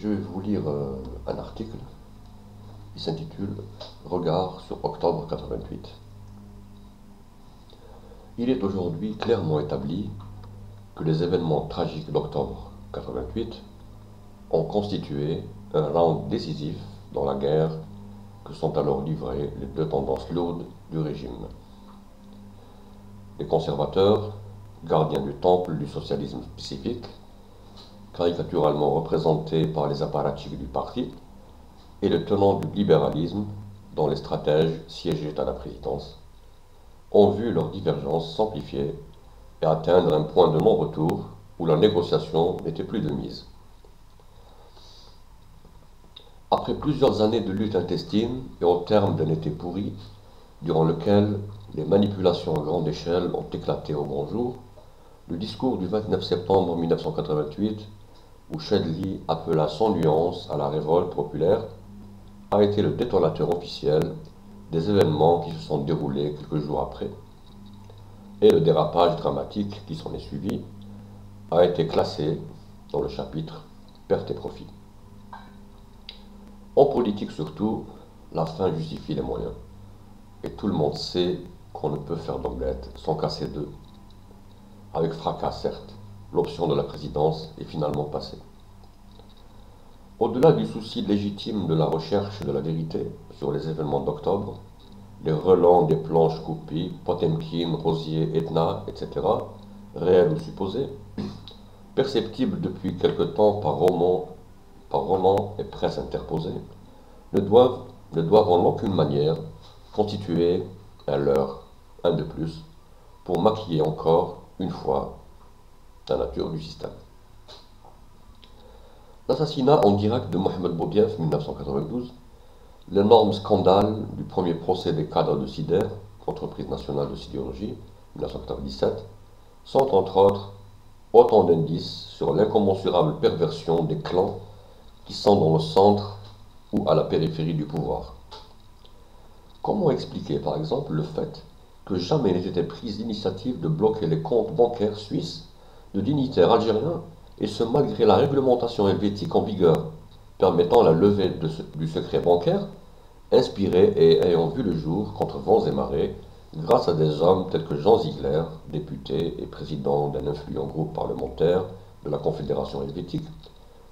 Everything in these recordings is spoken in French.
Je vais vous lire un article qui s'intitule Regard sur octobre 88. Il est aujourd'hui clairement établi que les événements tragiques d'octobre 88 ont constitué un round décisif dans la guerre que sont alors livrées les deux tendances lourdes du régime. Les conservateurs, gardiens du temple du socialisme spécifique, caricaturalement représentés par les apparatchiks du parti, et le tenant du libéralisme, dont les stratèges siégeaient à la présidence, ont vu leurs divergences s'amplifier et atteindre un point de non-retour où la négociation n'était plus de mise. Après plusieurs années de lutte intestine et au terme d'un été pourri, durant lequel les manipulations à grande échelle ont éclaté au grand jour, le discours du 29 septembre 1988, où Chadli appela sans nuance à la révolte populaire, a été le détonateur officiel des événements qui se sont déroulés quelques jours après, et le dérapage dramatique qui s'en est suivi a été classé dans le chapitre Pertes et profits. En politique surtout, la fin justifie les moyens, et tout le monde sait qu'on ne peut faire d'omelette sans casser d'œufs. Avec fracas certes, l'option de la présidence est finalement passée. Au-delà du souci légitime de la recherche de la vérité sur les événements d'octobre, les relents des planches coupées, Potemkin, Rosier, Etna, etc., réels ou supposés, perceptibles depuis quelque temps par romans et presse interposée, ne doivent en aucune manière constituer un leurre, un de plus, pour maquiller encore une fois la nature du système. L'assassinat en direct de Mohamed Boudiaf, 1992, l'énorme scandale du premier procès des cadres de SIDER, entreprise nationale de sidérurgie, 1997, sont entre autres autant d'indices sur l'incommensurable perversion des clans qui sont dans le centre ou à la périphérie du pouvoir. Comment expliquer par exemple le fait que jamais n'ait été prise l'initiative de bloquer les comptes bancaires suisses de dignitaires algériens, et ce malgré la réglementation helvétique en vigueur, permettant la levée du secret bancaire, inspiré et ayant vu le jour contre vents et marées, grâce à des hommes tels que Jean Ziegler, député et président d'un influent groupe parlementaire de la Confédération helvétique,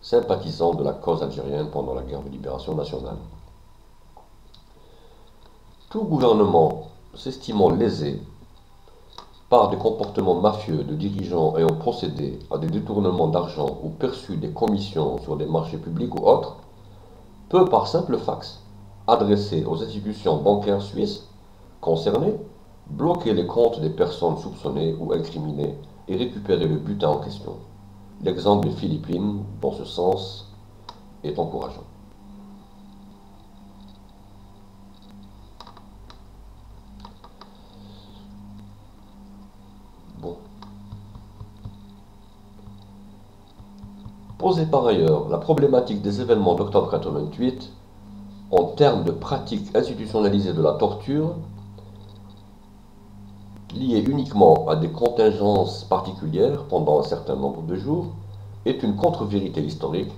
sympathisant de la cause algérienne pendant la guerre de libération nationale. Tout gouvernement s'estimant lésé par des comportements mafieux de dirigeants ayant procédé à des détournements d'argent ou perçu des commissions sur des marchés publics ou autres, peut par simple fax adresser aux institutions bancaires suisses concernées, bloquer les comptes des personnes soupçonnées ou incriminées et récupérer le butin en question. L'exemple des Philippines, dans ce sens, est encourageant. Poser par ailleurs la problématique des événements d'octobre 88 en termes de pratiques institutionnalisées de la torture, liées uniquement à des contingences particulières pendant un certain nombre de jours, est une contre-vérité historique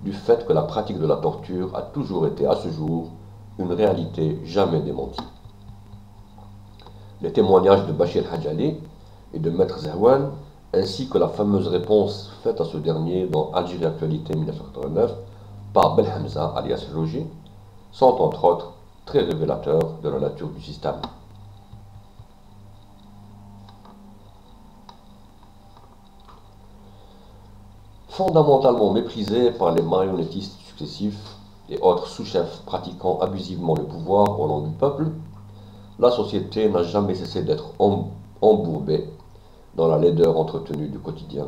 du fait que la pratique de la torture a toujours été à ce jour une réalité jamais démentie. Les témoignages de Bachir Hadjali et de Maître Zerwan, ainsi que la fameuse réponse faite à ce dernier dans Algérie Actualité 1989 par Belhamza alias Roger, sont entre autres très révélateurs de la nature du système. Fondamentalement méprisé par les marionnettistes successifs et autres sous-chefs pratiquant abusivement le pouvoir au nom du peuple, la société n'a jamais cessé d'être embourbée dans la laideur entretenue du quotidien,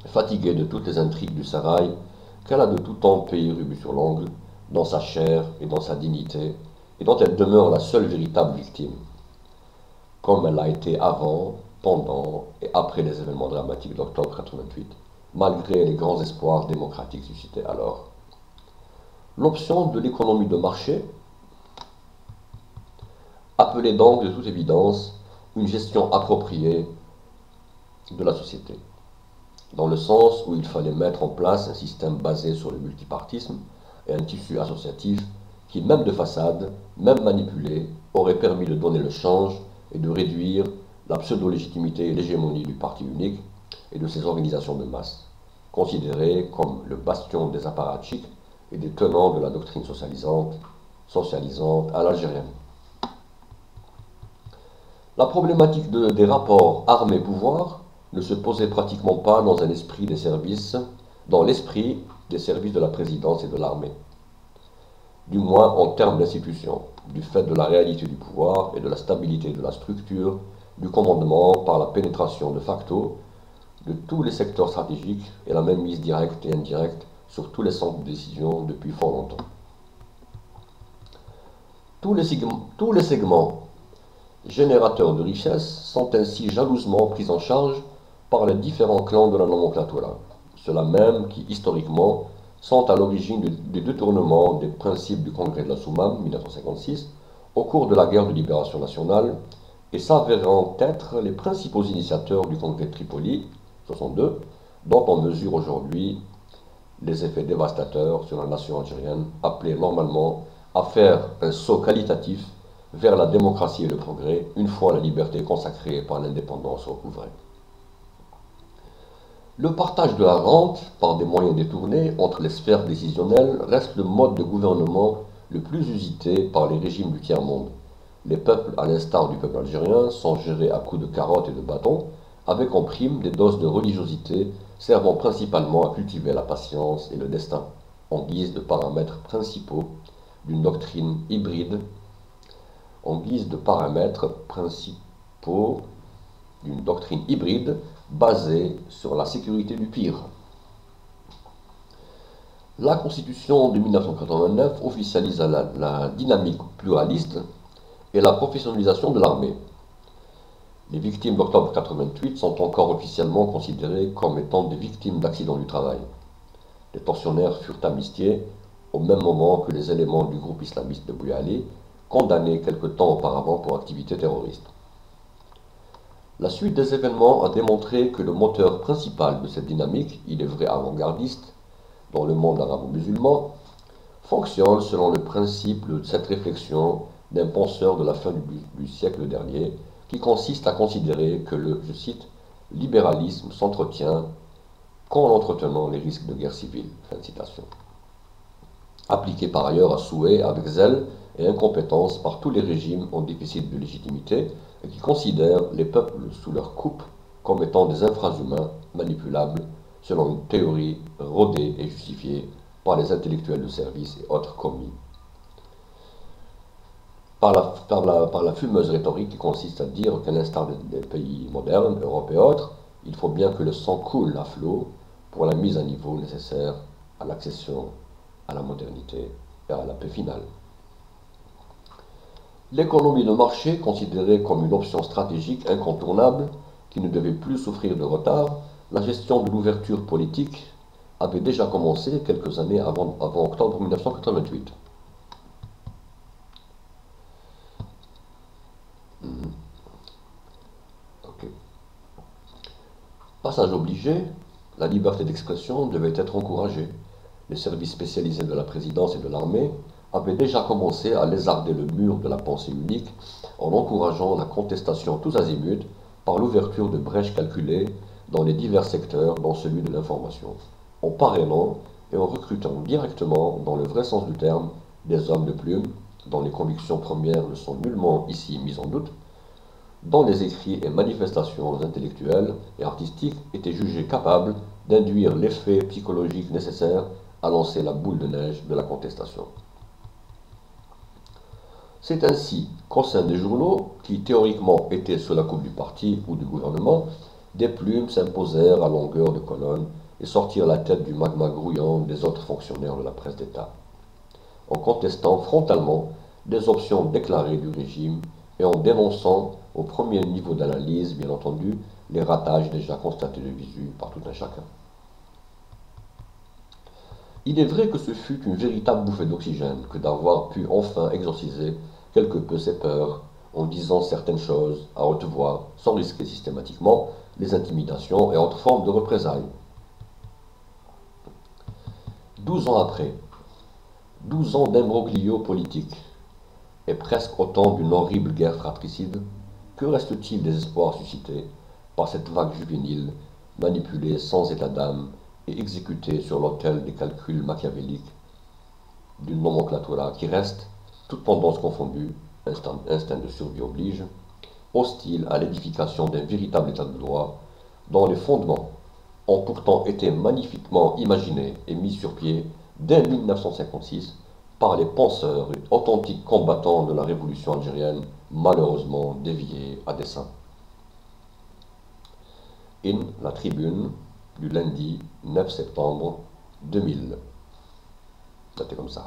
fatiguée de toutes les intrigues du Serail qu'elle a de tout temps payé rubis sur l'ongle, dans sa chair et dans sa dignité, et dont elle demeure la seule véritable victime, comme elle l'a été avant, pendant et après les événements dramatiques d'octobre 88, malgré les grands espoirs démocratiques suscités alors. L'option de l'économie de marché appelait donc de toute évidence une gestion appropriée de la société. dans le sens où il fallait mettre en place un système basé sur le multipartisme et un tissu associatif qui, même de façade, même manipulé, aurait permis de donner le change et de réduire la pseudo-légitimité et l'hégémonie du parti unique et de ses organisations de masse, considérées comme le bastion des apparatchiks et des tenants de la doctrine socialisante à l'algérienne. La problématique des rapports armée-pouvoir ne se posait pratiquement pas dans l'esprit des services de la présidence et de l'armée, du moins en termes d'institution, du fait de la réalité du pouvoir et de la stabilité de la structure du commandement par la pénétration de facto de tous les secteurs stratégiques et la même mise directe et indirecte sur tous les centres de décision depuis fort longtemps. Tous les segments générateurs de richesses sont ainsi jalousement pris en charge par les différents clans de la nomenclatura, ceux-là même qui, historiquement, sont à l'origine du détournement des principes du Congrès de la Soumam 1956 au cours de la guerre de libération nationale et s'avérant être les principaux initiateurs du Congrès de Tripoli 62, dont on mesure aujourd'hui les effets dévastateurs sur la nation algérienne, appelée normalement à faire un saut qualitatif vers la démocratie et le progrès, une fois la liberté consacrée par l'indépendance recouvrée. Le partage de la rente par des moyens détournés entre les sphères décisionnelles reste le mode de gouvernement le plus usité par les régimes du tiers-monde. Les peuples, à l'instar du peuple algérien, sont gérés à coups de carottes et de bâtons, avec en prime des doses de religiosité servant principalement à cultiver la patience et le destin, en guise de paramètres principaux d'une doctrine hybride, basée sur la sécurité du pire. La Constitution de 1989 officialise la dynamique pluraliste et la professionnalisation de l'armée. Les victimes d'octobre 88 sont encore officiellement considérées comme étant des victimes d'accidents du travail. Les tortionnaires furent amnistiés au même moment que les éléments du groupe islamiste de Bouya Ali, condamnés quelque temps auparavant pour activité terroriste. La suite des événements a démontré que le moteur principal de cette dynamique, il est vrai avant-gardiste, dans le monde arabo-musulman, fonctionne selon le principe de cette réflexion d'un penseur de la fin du siècle dernier, qui consiste à considérer que le, je cite, libéralisme s'entretient qu'en entretenant les risques de guerre civile. Fin de citation. Appliqué par ailleurs à souhait, avec zèle et incompétence par tous les régimes en déficit de légitimité et qui considèrent les peuples sous leur coupe comme étant des infrahumains manipulables selon une théorie rodée et justifiée par les intellectuels de service et autres commis. Par la fumeuse rhétorique qui consiste à dire qu'à l'instar des pays modernes, Europe et autres, il faut bien que le sang coule à flot pour la mise à niveau nécessaire à l'accession à la modernité et à la paix finale. L'économie de marché, considérée comme une option stratégique incontournable qui ne devait plus souffrir de retard, la gestion de l'ouverture politique avait déjà commencé quelques années avant octobre 1988. Passage obligé, la liberté d'expression devait être encouragée. Les services spécialisés de la présidence et de l'armée avaient déjà commencé à lézarder le mur de la pensée unique en encourageant la contestation tous azimuts par l'ouverture de brèches calculées dans les divers secteurs, dont celui de l'information, en parrainant et en recrutant directement, dans le vrai sens du terme, des hommes de plume, dont les convictions premières ne sont nullement ici mises en doute, dont les écrits et manifestations intellectuelles et artistiques étaient jugés capables d'induire l'effet psychologique nécessaire à lancer la boule de neige de la contestation. C'est ainsi qu'au sein des journaux, qui théoriquement étaient sous la coupe du parti ou du gouvernement, des plumes s'imposèrent à longueur de colonne et sortirent la tête du magma grouillant des autres fonctionnaires de la presse d'État, en contestant frontalement des options déclarées du régime et en dénonçant au premier niveau d'analyse, bien entendu, les ratages déjà constatés de visu par tout un chacun. Il est vrai que ce fut une véritable bouffée d'oxygène que d'avoir pu enfin exorciser quelque peu ses peurs en disant certaines choses à haute voix, sans risquer systématiquement les intimidations et autres formes de représailles. 12 ans après, 12 ans d'imbroglio politique et presque autant d'une horrible guerre fratricide, que reste-t-il des espoirs suscités par cette vague juvénile, manipulée sans état d'âme et exécutée sur l'autel des calculs machiavéliques d'une nomenclatura qui reste, toute tendance confondue, instinct de survie oblige, hostile à l'édification d'un véritable état de droit, dont les fondements ont pourtant été magnifiquement imaginés et mis sur pied dès 1956 par les penseurs et authentiques combattants de la révolution algérienne, malheureusement déviés à dessein. In La Tribune du lundi 9 septembre 2000. C'était comme ça.